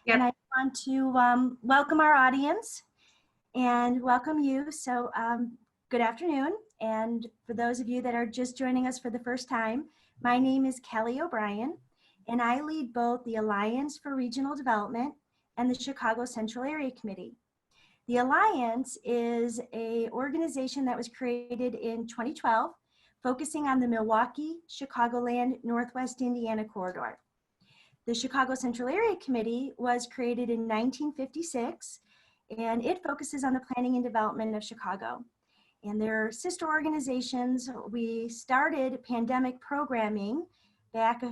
Yep. And I want to welcome our audience and welcome you. So good afternoon. And for those of you that are just joining us for the first time, my name is Kelly O'Brien, and I lead both the Alliance for Regional Development and the Chicago Central Area Committee. The Alliance is an organization that was created in 2012, focusing on the Milwaukee, Chicagoland, Northwest Indiana corridor. The Chicago Central Area Committee was created in 1956, and it focuses on the planning and development of Chicago. And their sister organizations, we started pandemic programming back,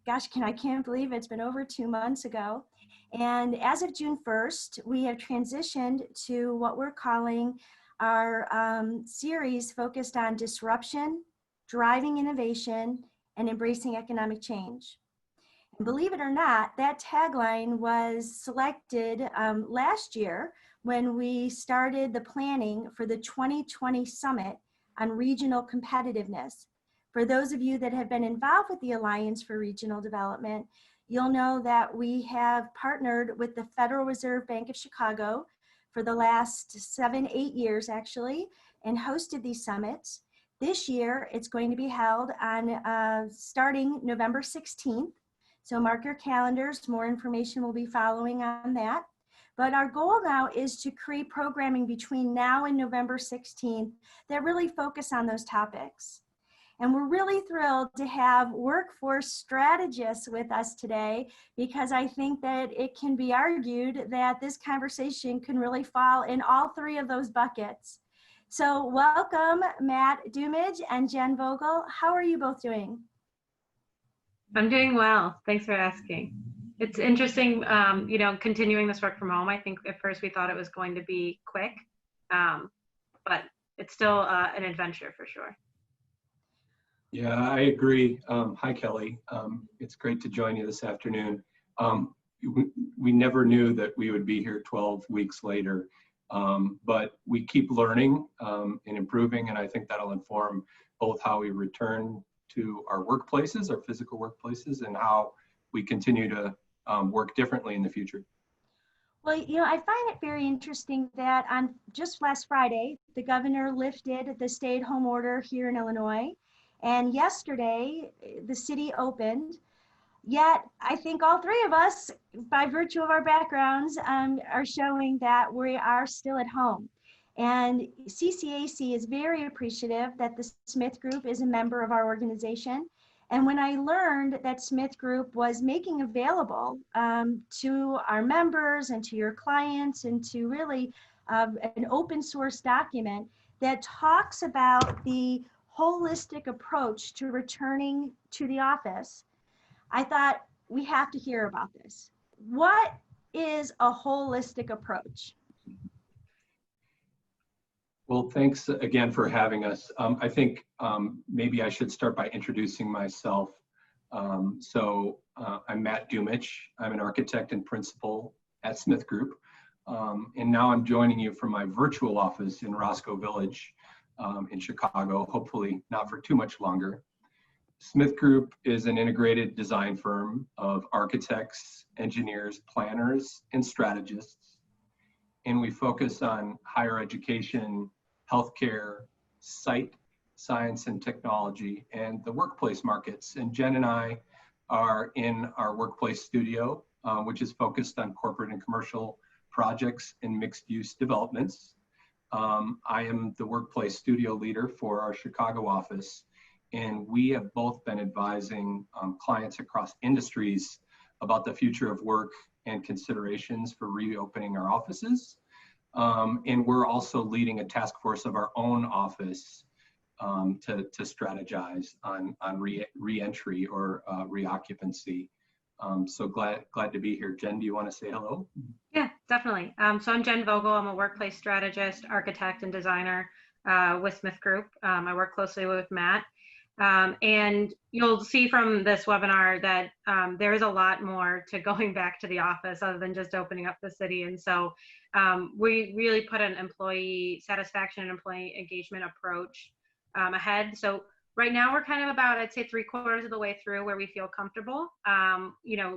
I can't believe it's been over 2 months ago. And as of June 1st, we have transitioned to what we're calling our series focused on disruption, driving innovation, and embracing economic change. Believe it or not, that tagline was selected last year when we started the planning for the 2020 Summit on Regional Competitiveness. For those of you that have been involved with the Alliance for Regional Development, you'll know that we have partnered with the Federal Reserve Bank of Chicago for the last 7-8 years actually, and hosted these summits. This year, it's going to be held on starting November 16th. So mark your calendars, more information will be following on that. But our goal now is to create programming between now and November 16th that really focus on those topics. And we're really thrilled to have workforce strategists with us today, because I think that it can be argued that this conversation can really fall in all three of those buckets. So welcome, Matt Dumich and Jen Vogel. How are you both doing? I'm doing well. Thanks for asking. It's interesting, continuing this work from home. I think at first we thought it was going to be quick, but it's still an adventure for sure. Yeah, I agree. Hi, Kelly. It's great to join you this afternoon. We never knew that we would be here 12 weeks later, but we keep learning and improving, and I think that'll inform both how we return to our workplaces, our physical workplaces, and how we continue to work differently in the future. Well, I find it very interesting that on just last Friday, the governor lifted the stay-at-home order here in Illinois, and yesterday the city opened. Yet I think all three of us, by virtue of our backgrounds, are showing that we are still at home. And CCAC is very appreciative that the SmithGroup is a member of our organization. And when I learned that SmithGroup was making available to our members and to your clients and to really an open source document that talks about the holistic approach to returning to the office, I thought we have to hear about this. What is a holistic approach? Well, thanks again for having us. I think maybe I should start by introducing myself. I'm Matt Dumich. I'm an architect and principal at SmithGroup. And now I'm joining you from my virtual office in Roscoe Village in Chicago, hopefully not for too much longer. SmithGroup is an integrated design firm of architects, engineers, planners, and strategists. And we focus on higher education, healthcare, site science and technology, and the workplace markets. And Jen and I are in our workplace studio, which is focused on corporate and commercial projects and mixed use developments. I am the workplace studio leader for our Chicago office, and we have both been advising clients across industries about the future of work and considerations for reopening our offices. And we're also leading a task force of our own office to strategize on re-entry or reoccupancy. So glad to be here. Jen, do you want to say hello? Yeah, definitely. So I'm Jen Vogel. I'm a workplace strategist, architect, and designer with SmithGroup. I work closely with Matt. And you'll see from this webinar that there is a lot more to going back to the office other than just opening up the city. And so we really put an employee satisfaction and employee engagement approach ahead. So right now we're kind of about, I'd say 3/4 of the way through where we feel comfortable,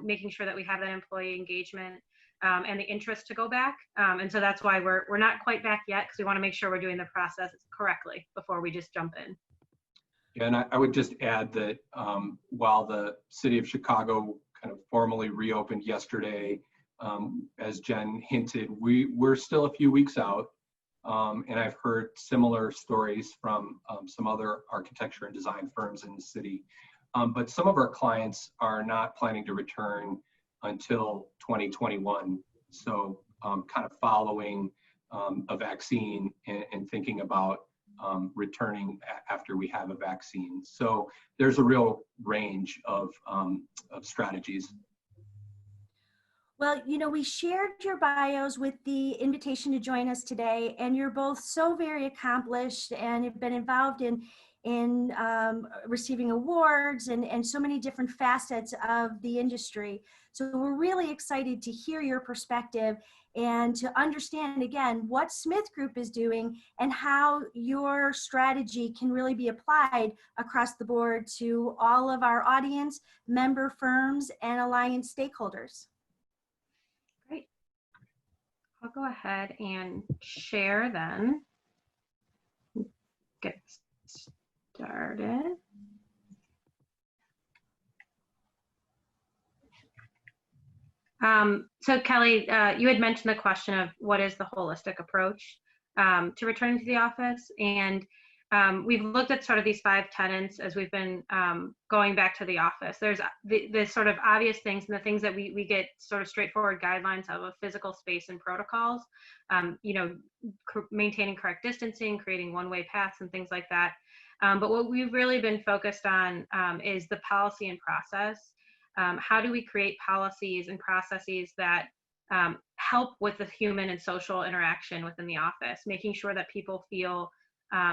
making sure that we have that employee engagement and the interest to go back. And so that's why we're not quite back yet, because we want to make sure we're doing the process correctly before we just jump in. Yeah, and I would just add that while the city of Chicago kind of formally reopened yesterday, as Jen hinted, we're still a few weeks out. And I've heard similar stories from some other architecture and design firms in the city. But some of our clients are not planning to return until 2021. So kind of following a vaccine and thinking about returning after we have a vaccine. So there's a real range of strategies. Well, you know, we shared your bios with the invitation to join us today, and you're both so very accomplished and have been involved in receiving awards and so many different facets of the industry. So we're really excited to hear your perspective and to understand, again, what SmithGroup is doing and how your strategy can really be applied across the board to all of our audience, member firms, and alliance stakeholders. Great. I'll go ahead and share then. Get started. So Kelly, you had mentioned the question of what is the holistic approach to returning to the office, and we've looked at sort of these 5 tenets as we've been going back to the office. There's the sort of obvious things and the things that we get sort of straightforward guidelines of physical space and protocols, you know, maintaining correct distancing, creating one-way paths and things like that. But what we've really been focused on is the policy and process. How do we create policies and processes that help with the human and social interaction within the office, making sure that people feel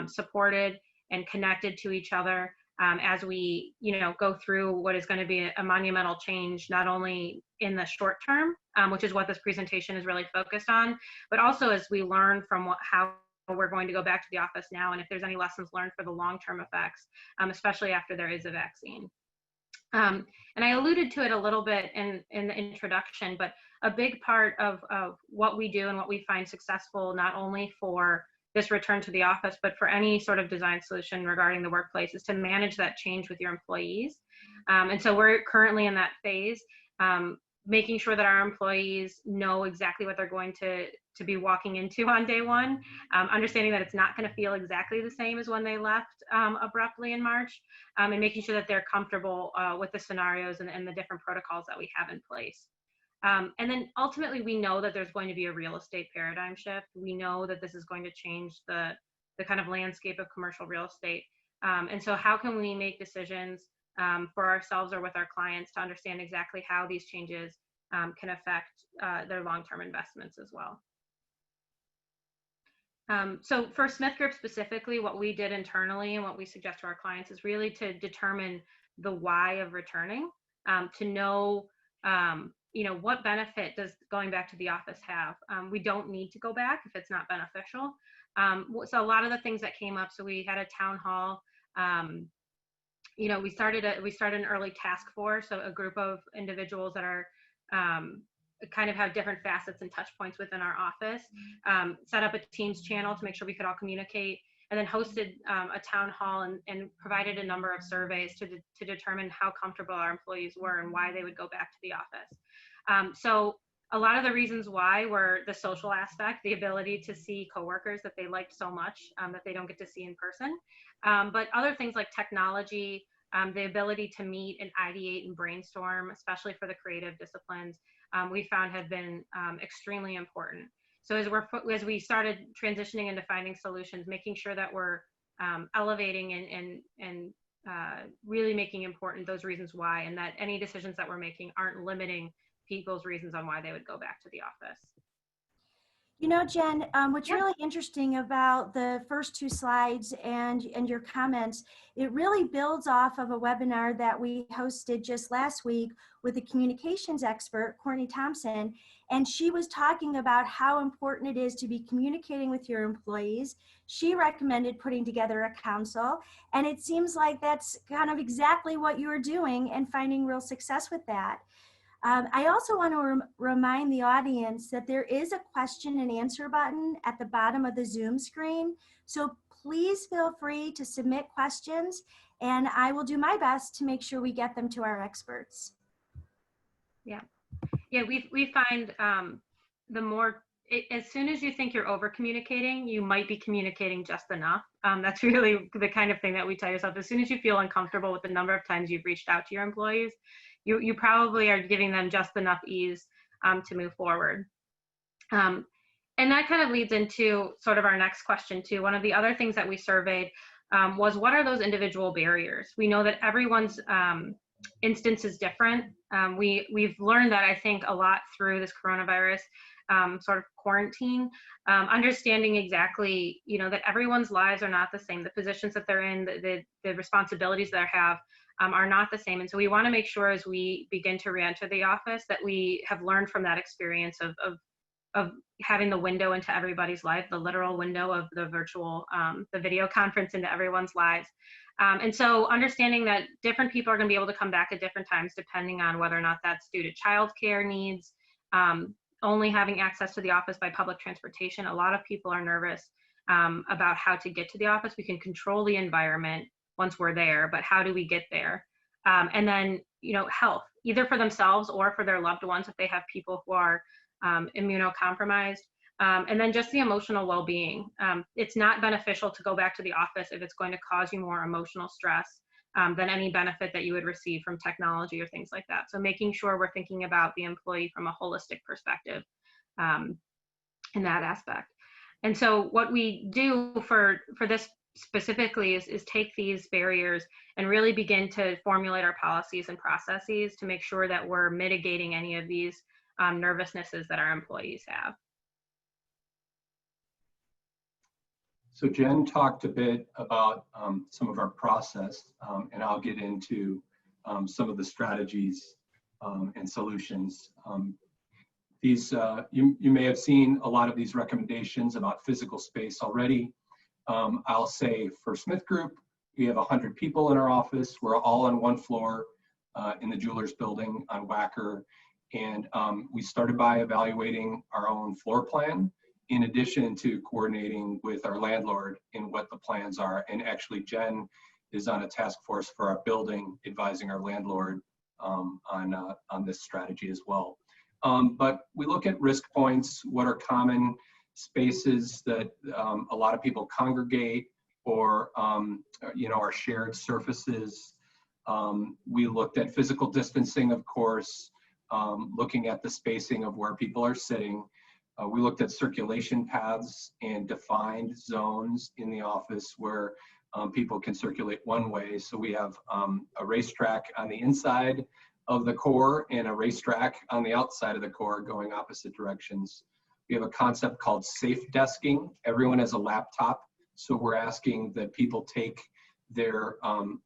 supported and connected to each other as we, you know, go through what is going to be a monumental change, not only in the short term, which is what this presentation is really focused on, but also as we learn from how we're going to go back to the office now, and if there's any lessons learned for the long-term effects, especially after there is a vaccine. And I alluded to it a little bit in the introduction, but a big part of what we do and what we find successful, not only for this return to the office, but for any sort of design solution regarding the workplace, is to manage that change with your employees. And so we're currently in that phase, making sure that our employees know exactly what they're going to be walking into on day one, understanding that it's not going to feel exactly the same as when they left abruptly in March, and making sure that they're comfortable with the scenarios and the different protocols that we have in place. And then ultimately, we know that there's going to be a real estate paradigm shift. We know that this is going to change the kind of landscape of commercial real estate. And so how can we make decisions for ourselves or with our clients to understand exactly how these changes can affect their long-term investments as well. So for SmithGroup specifically, what we did internally and what we suggest to our clients is really to determine the why of returning, to know, you know, what benefit does going back to the office have? We don't need to go back if it's not beneficial. So a lot of the things that came up, so we had a town hall, you know, we started an early task force, so a group of individuals that are kind of have different facets and touch points within our office, set up a Teams channel to make sure we could all communicate, and then hosted a town hall and provided a number of surveys to determine how comfortable our employees were and why they would go back to the office. So a lot of the reasons why were the social aspect, the ability to see coworkers that they liked so much that they don't get to see in person. But other things like technology, the ability to meet and ideate and brainstorm, especially for the creative disciplines, we found have been extremely important. So as we started transitioning into finding solutions, making sure that we're elevating and really making important those reasons why, and that any decisions that we're making aren't limiting people's reasons on why they would go back to the office. You know, Jen, what's really interesting about the first 2 slides and your comments, it really builds off of a webinar that we hosted just last week with a communications expert, Courtney Thompson, and she was talking about how important it is to be communicating with your employees. She recommended putting together a council, and it seems like that's kind of exactly what you are doing and finding real success with that. I also want to remind the audience that there is a question and answer button at the bottom of the Zoom screen. So please feel free to submit questions, and I will do my best to make sure we get them to our experts. Yeah, we find as soon as you think you're over communicating, you might be communicating just enough. That's really the kind of thing that we tell yourself. As soon as you feel uncomfortable with the number of times you've reached out to your employees, you probably are giving them just enough ease to move forward. And that kind of leads into sort of our next question too. One of the other things that we surveyed was, what are those individual barriers? We know that everyone's instance is different. We've learned that, I think, a lot through this coronavirus sort of quarantine, understanding exactly, that everyone's lives are not the same. The positions that they're in, the responsibilities that they have are not the same. And so we want to make sure as we begin to re-enter the office that we have learned from that experience of having the window into everybody's life, the literal window of the virtual, the video conference into everyone's lives. And so understanding that different people are going to be able to come back at different times, depending on whether or not that's due to childcare needs, only having access to the office by public transportation. A lot of people are nervous about how to get to the office. We can control the environment once we're there, but how do we get there? And then, health, either for themselves or for their loved ones if they have people who are immunocompromised. And then just the emotional well-being. It's not beneficial to go back to the office if it's going to cause you more emotional stress than any benefit that you would receive from technology or things like that. So making sure we're thinking about the employee from a holistic perspective in that aspect. And so what we do for this specifically is take these barriers and really begin to formulate our policies and processes to make sure that we're mitigating any of these nervousnesses that our employees have. So Jen talked a bit about some of our process, and I'll get into some of the strategies and solutions. These you may have seen a lot of these recommendations about physical space already. I'll say for SmithGroup, we have 100 people in our office. We're all on one floor in the Jewelers Building on Wacker. And we started by evaluating our own floor plan, in addition to coordinating with our landlord in what the plans are. And actually, Jen is on a task force for our building, advising our landlord on this strategy as well. But we look at risk points, what are common spaces that a lot of people congregate, or our shared surfaces. We looked at physical distancing, of course, looking at the spacing of where people are sitting. We looked at circulation paths and defined zones in the office where people can circulate one way. So we have a racetrack on the inside of the core and a racetrack on the outside of the core going opposite directions. We have a concept called safe desking. Everyone has a laptop. So we're asking that people take their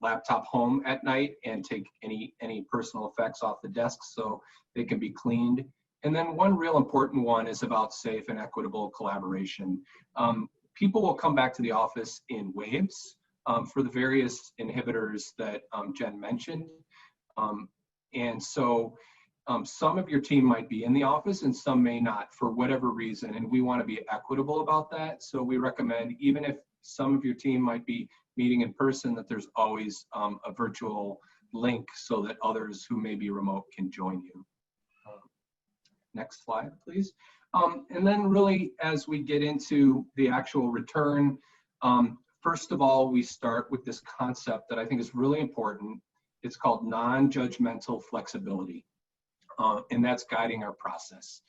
laptop home at night and take any personal effects off the desk so they can be cleaned. And then one real important one is about safe and equitable collaboration. People will come back to the office in waves for the various inhibitors that Jen mentioned. And so some of your team might be in the office and some may not for whatever reason, and we want to be equitable about that. So we recommend, even if some of your team might be meeting in person, that there's always a virtual link so that others who may be remote can join you. Next slide, please. And then really, as we get into the actual return, first of all, we start with this concept that I think is really important. It's called non-judgmental flexibility, and that's guiding our process.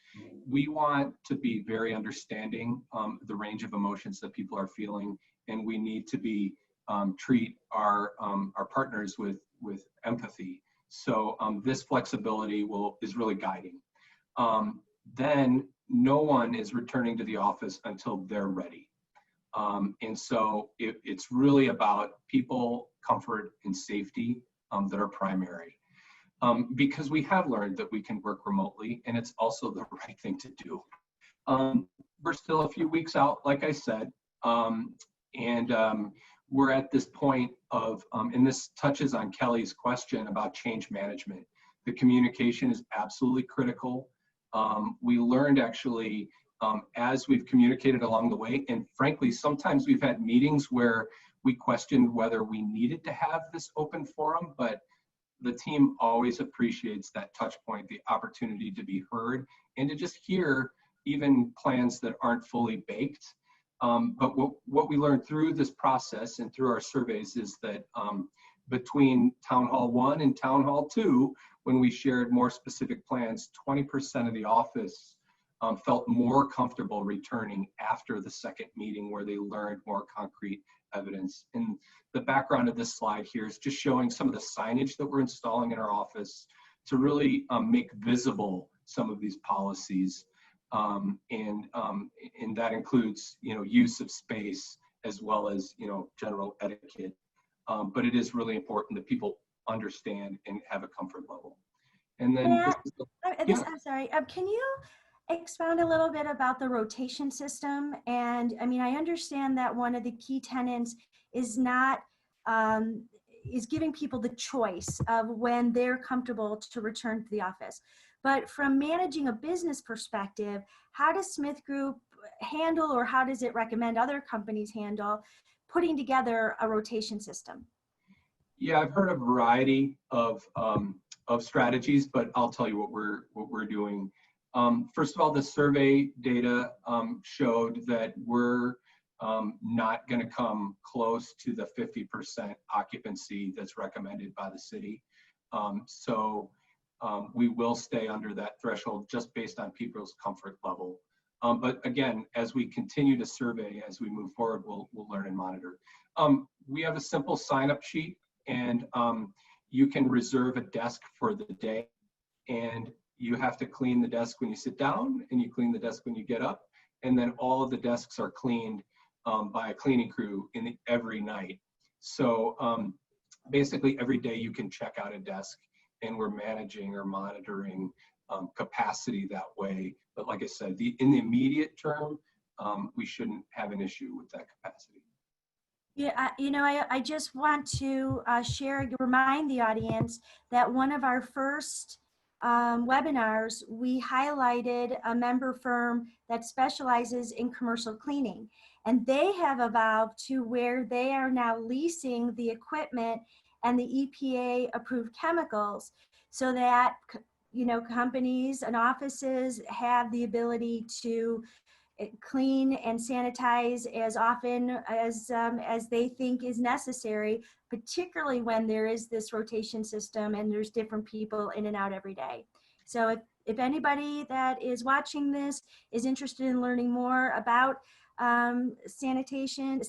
We want to be very understanding the range of emotions that people are feeling, and we need to be treat our partners with empathy. So this flexibility is really guiding. Then no one is returning to the office until they're ready. And so it's really about people, comfort, and safety that are primary. Because we have learned that we can work remotely, and it's also the right thing to do. We're still a few weeks out, like I said, and we're at this point of, and this touches on Kelly's question about change management. The communication is absolutely critical. We learned actually as we've communicated along the way, and frankly, sometimes we've had meetings where we questioned whether we needed to have this open forum, but the team always appreciates that touch point, the opportunity to be heard and to just hear even plans that aren't fully baked. But what we learned through this process and through our surveys is that between Town Hall 1 and Town Hall 2, when we shared more specific plans, 20% of the office felt more comfortable returning after the second meeting where they learned more concrete evidence. And the background of this slide here is just showing some of the signage that we're installing in our office to really make visible some of these policies. And that includes, use of space as well as, general etiquette. But it is really important that people understand and have a comfort level. And then Matt, yeah. I'm sorry, can you expound a little bit about the rotation system? And I mean, I understand that one of the key tenets is not, is giving people the choice of when they're comfortable to return to the office. But from managing a business perspective, how does SmithGroup handle, or how does it recommend other companies handle putting together a rotation system? Yeah, I've heard a variety of strategies, but I'll tell you what we're doing. First of all, the survey data showed that we're not going to come close to the 50% occupancy that's recommended by the city. So we will stay under that threshold just based on people's comfort level. But again, as we continue to survey, as we move forward, we'll learn and monitor. We have a simple sign-up sheet, and you can reserve a desk for the day, and you have to clean the desk when you sit down, and you clean the desk when you get up, and then all of the desks are cleaned by a cleaning crew every night. So basically every day you can check out a desk, and we're managing or monitoring capacity that way. But like I said, in the immediate term, we shouldn't have an issue with that capacity. Yeah, I just want to remind the audience that one of our first webinars, we highlighted a member firm that specializes in commercial cleaning. And they have evolved to where they are now leasing the equipment and the EPA approved chemicals so that, companies and offices have the ability to clean and sanitize as often as they think is necessary, particularly when there is this rotation system and there's different people in and out every day. So if anybody that is watching this is interested in learning more about sanitization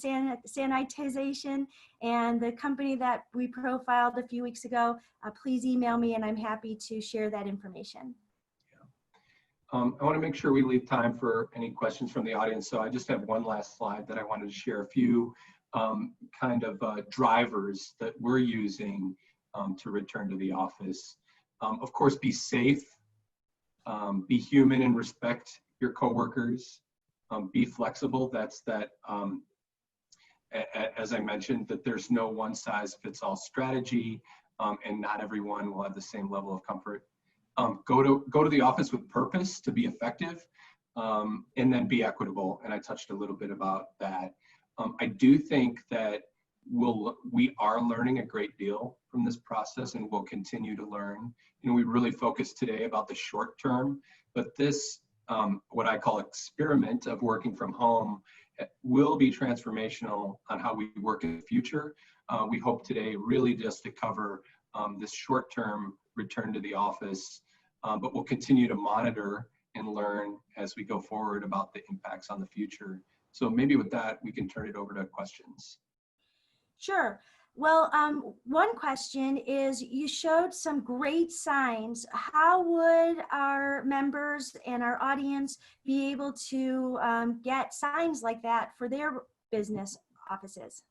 and the company that we profiled a few weeks ago, please email me and I'm happy to share that information. I want to make sure we leave time for any questions from the audience. So I just have one last slide that I wanted to share a few drivers that we're using to return to the office. Of course, be safe, be human and respect your coworkers, be flexible. That's that, as I mentioned, that there's no one size fits all strategy, and not everyone will have the same level of comfort. Go to the office with purpose to be effective, and then be equitable. And I touched a little bit about that. I do think that we are learning a great deal from this process, and we'll continue to learn. We really focused today about the short term, but this, what I call experiment of working from home, will be transformational on how we work in the future. We hope today really just to cover this short-term return to the office, but we'll continue to monitor and learn as we go forward about the impacts on the future. So maybe with that, we can turn it over to questions. Sure. Well, one question is, you showed some great signs. How would our members and our audience be able to get signs like that for their business offices?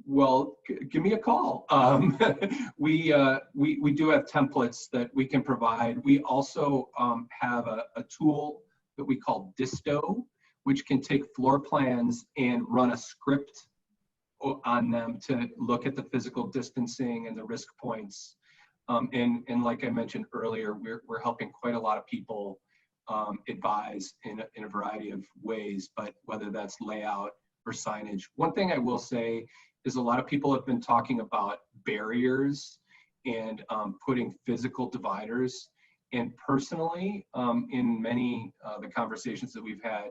Well, give me a call. We do have templates that we can provide. We also have a tool that we call Disto, which can take floor plans and run a script on them to look at the physical distancing and the risk points. And like I mentioned earlier, we're helping quite a lot of people advise in a variety of ways, but whether that's layout or signage. One thing I will say is a lot of people have been talking about barriers and putting physical dividers. And personally, in many the conversations that we've had,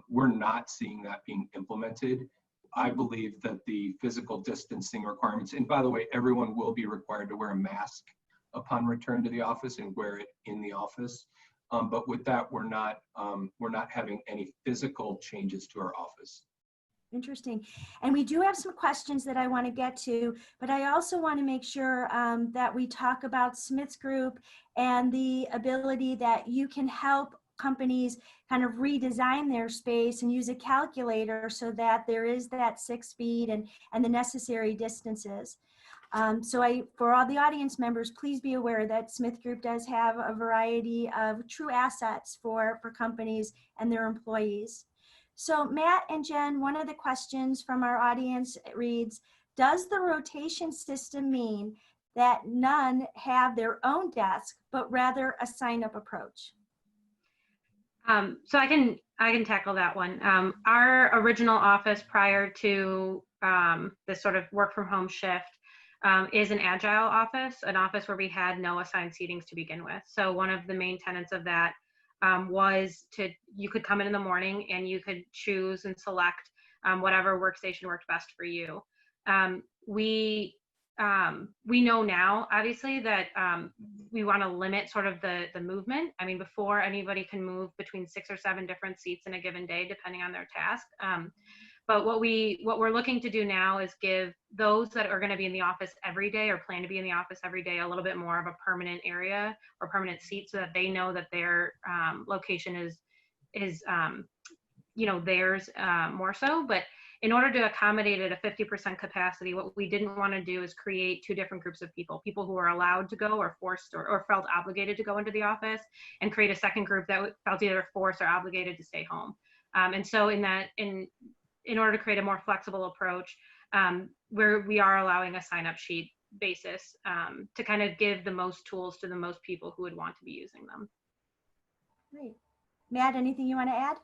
we're not seeing that being implemented. I believe that the physical distancing requirements, and by the way, everyone will be required to wear a mask upon return to the office and wear it in the office. But with that, we're not having any physical changes to our office. Interesting. And we do have some questions that I want to get to, but I also want to make sure that we talk about SmithGroup and the ability that you can help companies kind of redesign their space and use a calculator so that there is that 6 feet and the necessary distances. So for all the audience members, please be aware that SmithGroup does have a variety of true assets for companies and their employees. So Matt and Jen, one of the questions from our audience reads, does the rotation system mean that none have their own desk, but rather a sign-up approach? So I can tackle that one. Our original office prior to this sort of work from home shift is an agile office, an office where we had no assigned seatings to begin with. So one of the main tenets of that was you could come in the morning and you could choose and select whatever workstation worked best for you. We know now, obviously, that we want to limit sort of the movement. I mean, before anybody can move between 6 or 7 different seats in a given day, depending on their task. But what we're looking to do now is give those that are going to be in the office every day or plan to be in the office every day a little bit more of a permanent area or permanent seat, so that they know that their location is theirs more so. But in order to accommodate at a 50% capacity, what we didn't want to do is create 2 different groups of people who are allowed to go or forced or felt obligated to go into the office, and create a second group that felt either forced or obligated to stay home. And so in order to create a more flexible approach, where we are allowing a sign-up sheet basis to kind of give the most tools to the most people who would want to be using them. Great. Matt, anything you want to add?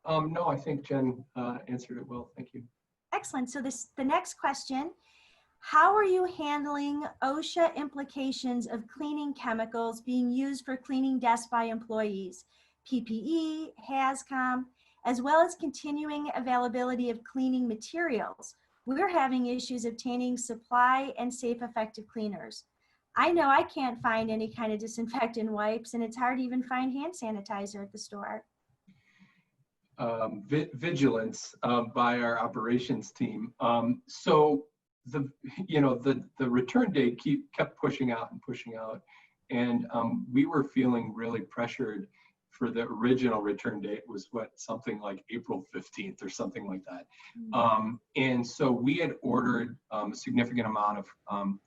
No, I think Jen answered it well. Thank you. Excellent. So the next question, how are you handling OSHA implications of cleaning chemicals being used for cleaning desks by employees, PPE, HAZCOM, as well as continuing availability of cleaning materials? We're having issues obtaining supply and safe, effective cleaners. I know I can't find any kind of disinfectant wipes, and it's hard to even find hand sanitizer at the store. Vigilance by our operations team. So the return date kept pushing out, and we were feeling really pressured. For the original return date was something like April 15th or something like that. And so we had ordered a significant amount of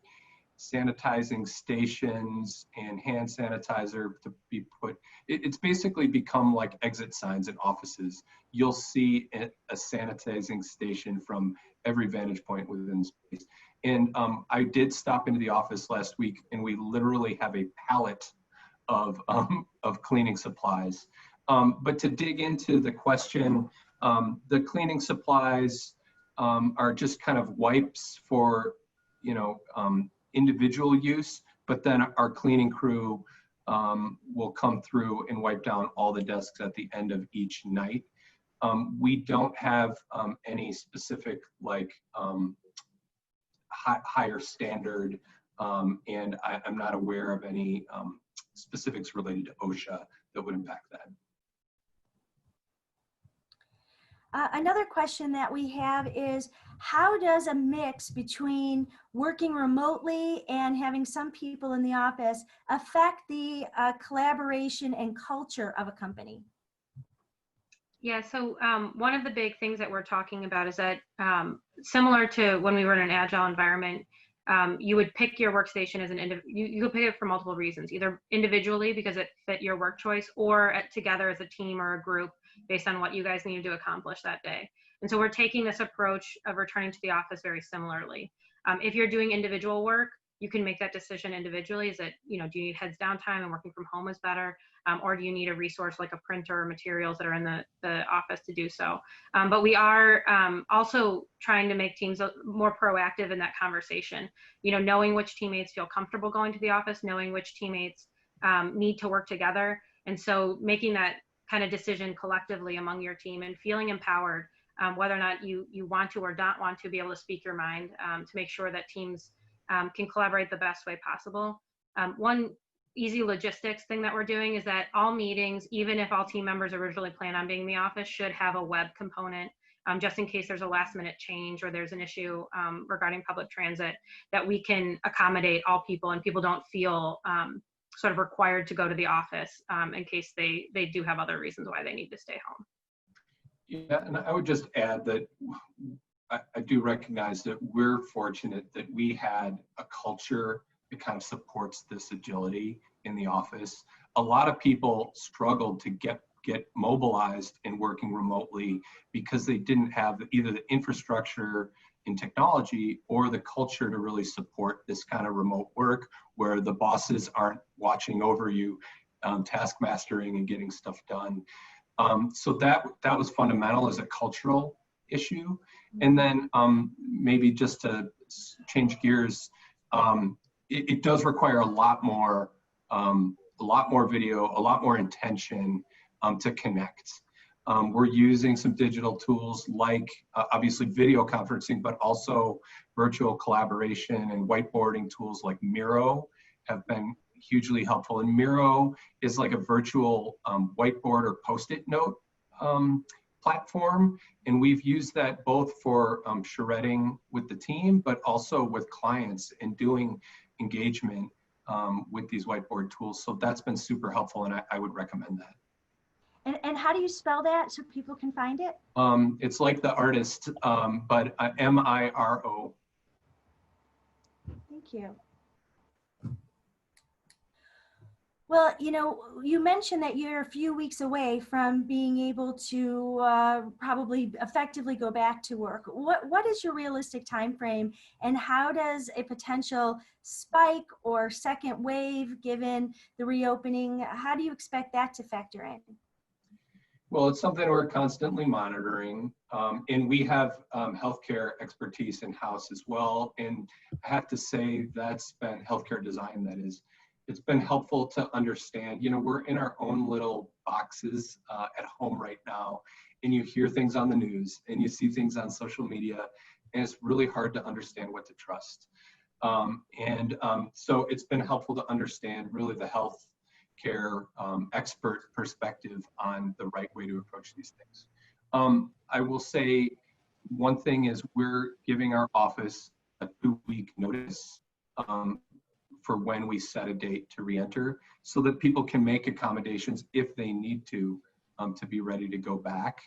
sanitizing stations and hand sanitizer to be put. It's basically become like exit signs in offices. You'll see a sanitizing station from every vantage point within space. And I did stop into the office last week, and we literally have a pallet of cleaning supplies. But to dig into the question, the cleaning supplies are just kind of wipes for individual use, but then our cleaning crew will come through and wipe down all the desks at the end of each night. We don't have any specific higher standard, and I'm not aware of any specifics related to OSHA that would impact that. Another question that we have is, how does a mix between working remotely and having some people in the office affect the collaboration and culture of a company? Yeah, so one of the big things that we're talking about is that similar to when we were in an agile environment, you would pick your workstation as you could pick it for multiple reasons, either individually because it fit your work choice, or together as a team or a group based on what you guys needed to accomplish that day. And so we're taking this approach of returning to the office very similarly. If you're doing individual work, you can make that decision individually. Is it, do you need heads downtime and working from home is better? Or do you need a resource like a printer or materials that are in the office to do so? But we are also trying to make teams more proactive in that conversation, knowing which teammates feel comfortable going to the office, knowing which teammates need to work together. And so making that kind of decision collectively among your team and feeling empowered, whether or not you want to or not want to be able to speak your mind, to make sure that teams can collaborate the best way possible. One easy logistics thing that we're doing is that all meetings, even if all team members originally plan on being in the office, should have a web component, just in case there's a last minute change or there's an issue regarding public transit, that we can accommodate all people and people don't feel sort of required to go to the office in case they do have other reasons why they need to stay home. Yeah, and I would just add that I do recognize that we're fortunate that we had a culture that kind of supports this agility in the office. A lot of people struggled to get mobilized in working remotely because they didn't have either the infrastructure in technology or the culture to really support this kind of remote work where the bosses aren't watching over you, task mastering and getting stuff done. So that was fundamental as a cultural issue. And then maybe just to change gears, it does require a lot more video, a lot more intention to connect. We're using some digital tools like obviously video conferencing, but also virtual collaboration and whiteboarding tools like Miro have been hugely helpful. And Miro is like a virtual whiteboard or Post-it note platform. And we've used that both for charretting with the team, but also with clients and doing engagement with these whiteboard tools. So that's been super helpful, and I would recommend that. And how do you spell that so people can find it? It's like the artist, but M-I-R-O. Thank you. Well, you mentioned that you're a few weeks away from being able to probably effectively go back to work. What is your realistic time frame, and how does a potential spike or second wave, given the reopening, how do you expect that to factor in? Well, it's something we're constantly monitoring, and we have healthcare expertise in-house as well. And I have to say that's been healthcare design, that is. It's been helpful to understand, we're in our own little boxes at home right now, and you hear things on the news and you see things on social media, and it's really hard to understand what to trust. So it's been helpful to understand really the health care expert perspective on the right way to approach these things. I will say one thing is we're giving our office a 2-week notice for when we set a date to re-enter, so that people can make accommodations if they need to be ready to go back.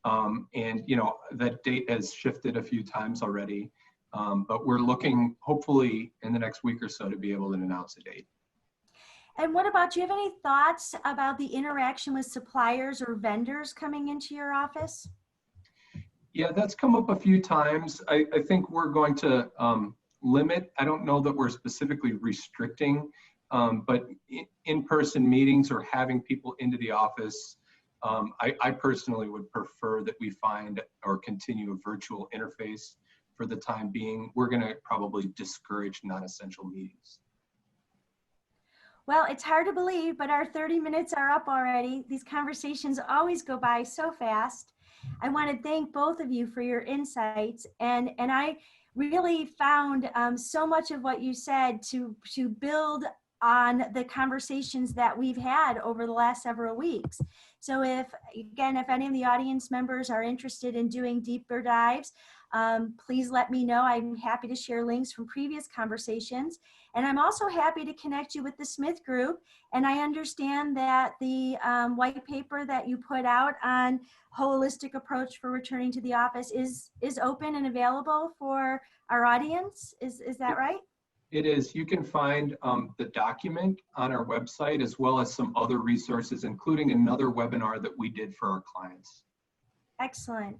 And that date has shifted a few times already, but we're looking hopefully in the next week or so to be able to announce a date. And what about, do you have any thoughts about the interaction with suppliers or vendors coming into your office? Yeah, that's come up a few times. I think we're going to limit, I don't know that we're specifically restricting, but in-person meetings or having people into the office, I personally would prefer that we find or continue a virtual interface for the time being. We're going to probably discourage non-essential meetings. Well, it's hard to believe, but our 30 minutes are up already. These conversations always go by so fast. I want to thank both of you for your insights, and I really found so much of what you said to build on the conversations that we've had over the last several weeks. So if any of the audience members are interested in doing deeper dives, please let me know. I'm happy to share links from previous conversations. And I'm also happy to connect you with the SmithGroup. And I understand that the white paper that you put out on holistic approach for returning to the office is open and available for our audience. Is that right? It is. You can find the document on our website, as well as some other resources, including another webinar that we did for our clients. Excellent.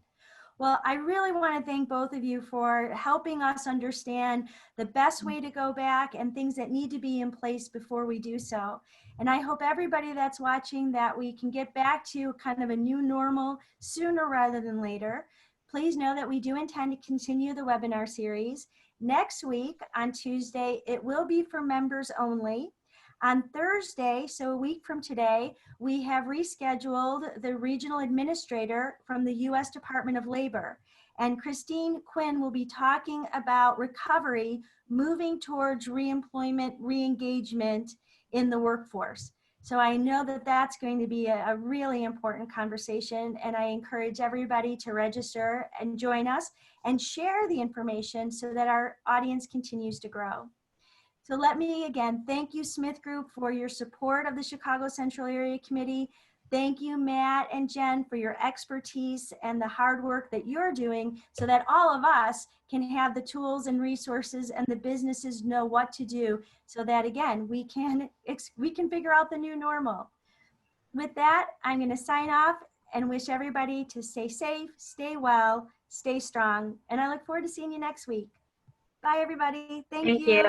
Well, I really want to thank both of you for helping us understand the best way to go back and things that need to be in place before we do so. And I hope everybody that's watching that we can get back to kind of a new normal sooner rather than later. Please know that we do intend to continue the webinar series. Next week on Tuesday, it will be for members only. On Thursday, so a week from today, we have rescheduled the regional administrator from the U.S. Department of Labor. And Christine Quinn will be talking about recovery, moving towards reemployment, re-engagement in the workforce. So I know that that's going to be a really important conversation, and I encourage everybody to register and join us and share the information so that our audience continues to grow. So let me again thank you, SmithGroup, for your support of the Chicago Central Area Committee. Thank you, Matt and Jen, for your expertise and the hard work that you're doing so that all of us can have the tools and resources and the businesses know what to do so that, again, we can figure out the new normal. With that, I'm going to sign off and wish everybody to stay safe, stay well, stay strong, and I look forward to seeing you next week. Bye, everybody. Thank you.